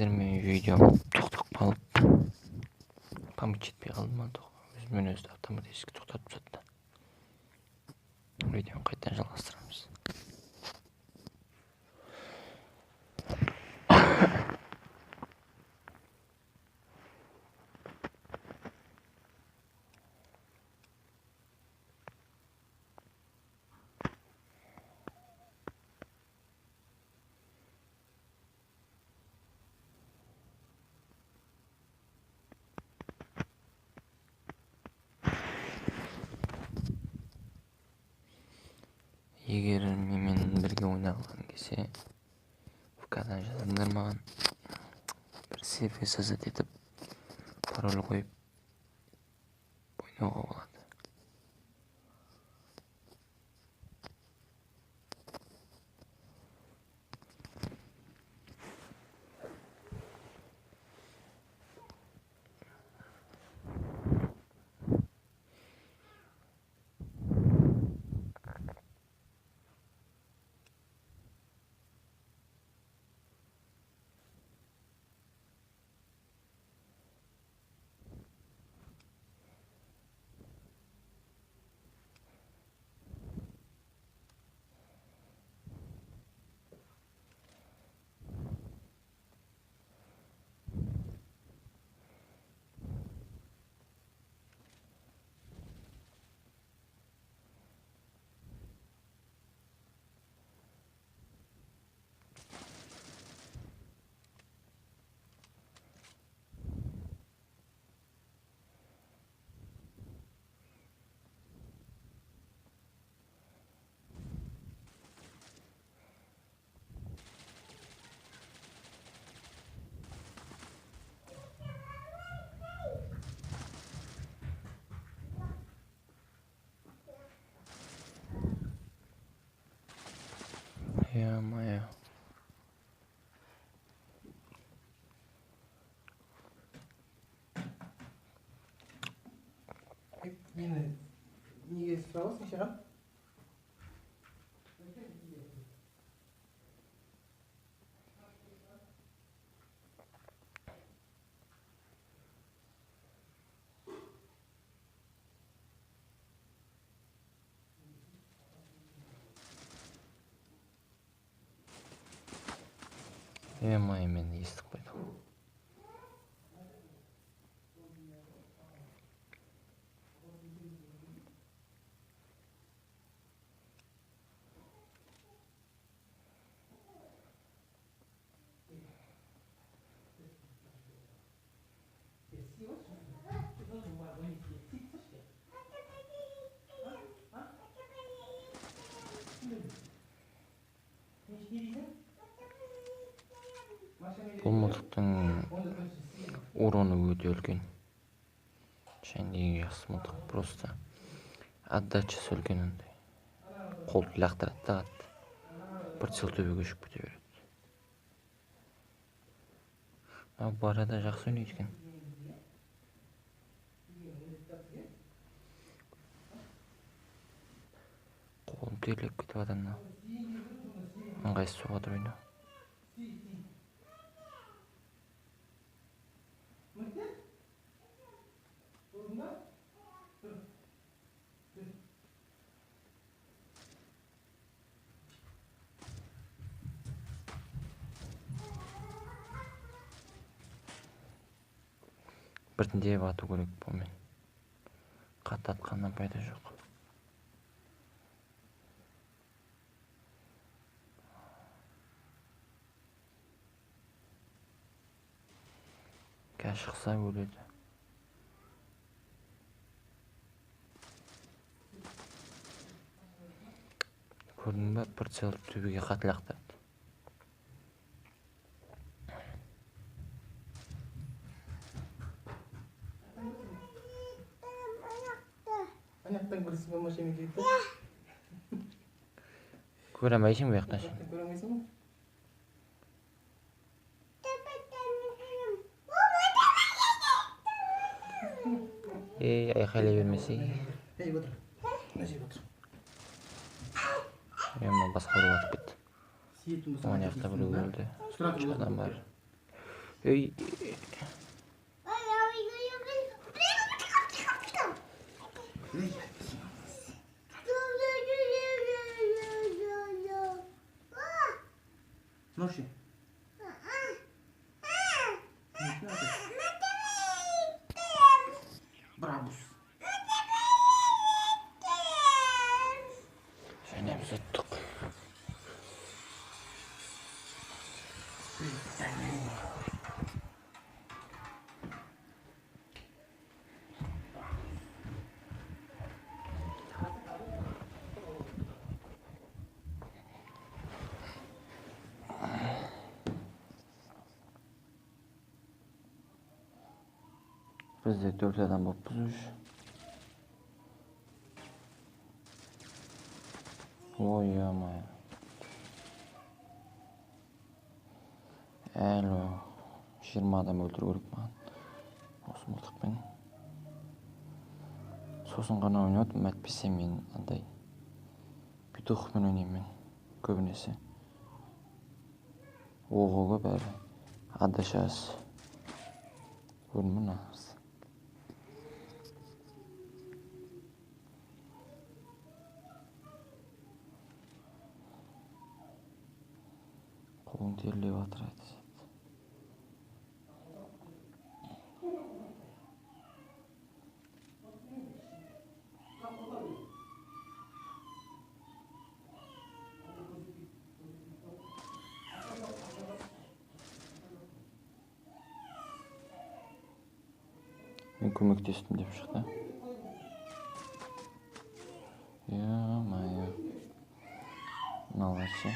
Азыр мен видеом токтоп калып, память жетпей калды ма, өзүнөн өзү автоматически токтоп турат да. Видеону кайдан жалгастырабыз. Эгер менен бирге ойнагың келсе, ВКдан жазыңдар маған. Бир CV создать этип, пароль коюп ойногого болот. Ё-моё. Мені неге сұрабасың шаған? Ё-моё, мен естіп қойдым. Бул мылтыктын урону өтө үлкөн. Шендеги жакшы мылтык, просто отдачасы үлкөн андай. Колду лактырат да катты. Прицел төбөгө көчүп кете берет. Бул арада жакшы ойнойт экен. Колум терлеп кетип атат да. Ыңгайсыз болуп атыр ойноо. Біртіндеп ату керек бұмен. Қатты атқаннан пайда жоқ. Қазір шықса өледі. Көрдің бе, прицел төбеге қатты лақтырды. Аяқтан көрсің бе машина кетті? Көре алмайсың ба аяқтан? Көре алмайсың ба? Айқайлай бермесей. Жайып отыр. Жайып отыр. Басқа біреу атып кетті. Оң жақта біреу өлді. Адам бар. Ey, Noši. Brabus. және біз ұттық. Biz de 4 adam болыппыз уже. Ой, ё-моё. Әлі 20 адам өлтіру керек маған. Осы мылтықпен. Сосын ғана ойнадым, әйтпесе мен андай петухпен ойнаймын мен көбінесе. Оғы көп әрі. Адашасы. Көрдің мына. Қолың терлеп жатыр айтты. Мен көмектестім деп шықты. Ё-моё. Мыналар ше.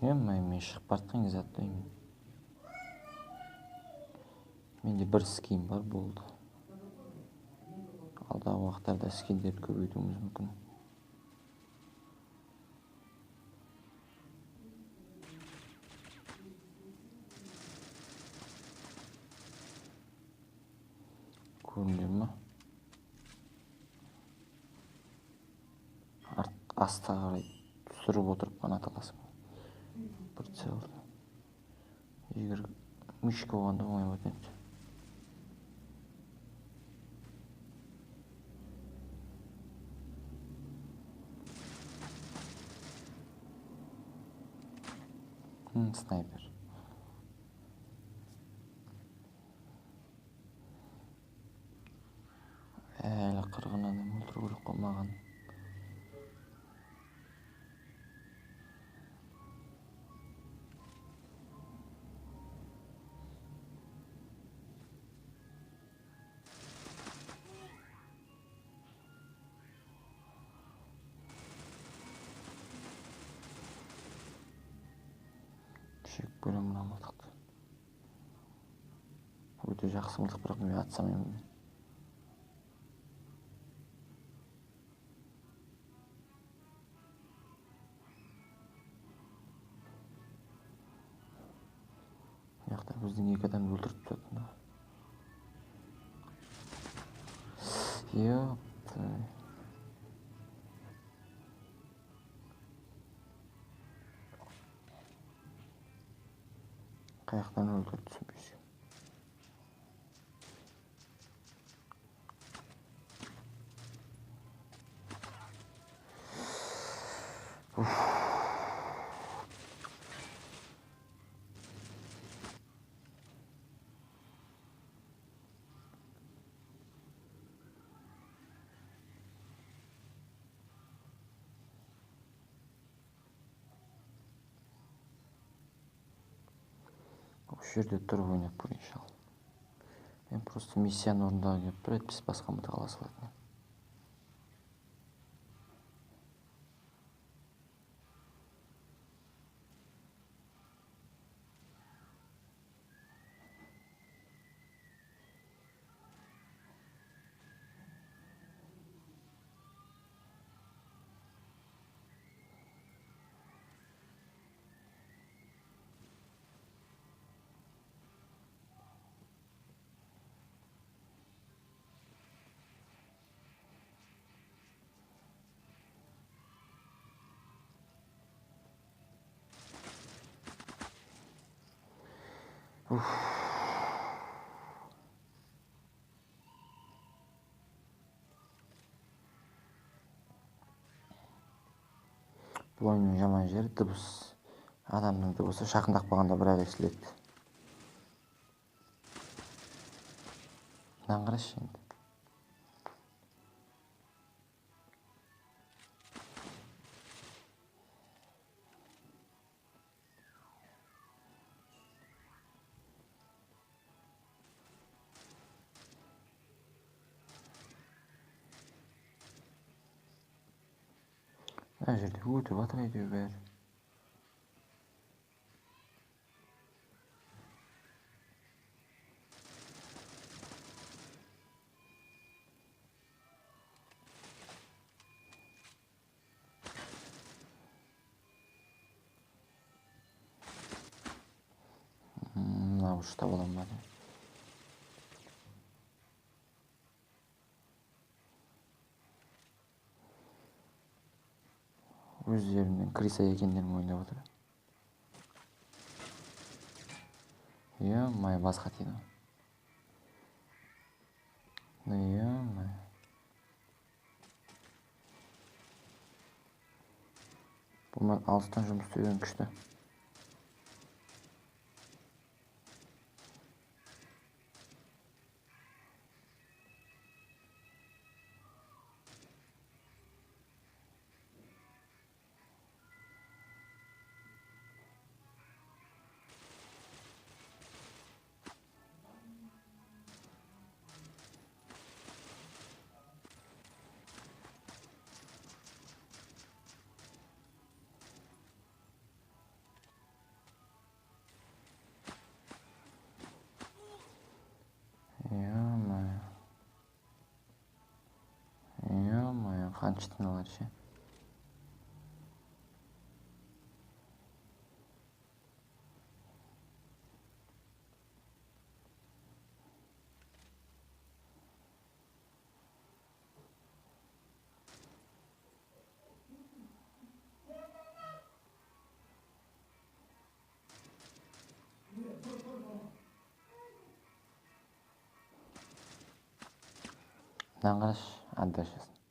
Ё-моё, мен шығып бартқан кезде аттаймын. Менде бір скин бар болды. Алдағы уақыттарда скиндерді көбейтуіміз мүмкін. Көрінді ме? Астыға қарай түсіріп отырып қана аталасың. Прицелді. Егер мышка болғанда оңай болатын еді. Снайпер. Әлі 40 адам өлтіру керек қой маған. Шек бөлем мына мылтықты. Өте жақсы мылтық, бірақ мен атсам емін. Яқта біздің 2 адамды өлтіріп тұратын. Ёпты. Қаяқтан өлтірді түсінбейсің. Осы жерде тұрып ойнап көрейін шал. Мен просто миссияны орындауға келіп тұр, әйтпесе басқа мылтық ала салатын. Бұл ойынның жаман жері дыбыс. Адамның дыбысы жақындап қалғанда бірақ естіледі. Мынаны қарашы енді. Мына жерде өтіп жатыр әйтеуір бәрі. Мына бұрышта боламын ба? Өздерінің криса екендерін мойындап отыр. Е-май, басқа тиді. Е-май. Бұл алыстан жұмыс істеген күшті. Е-май, қанша тыналар ше. Мынаны қарашы, аддашасын.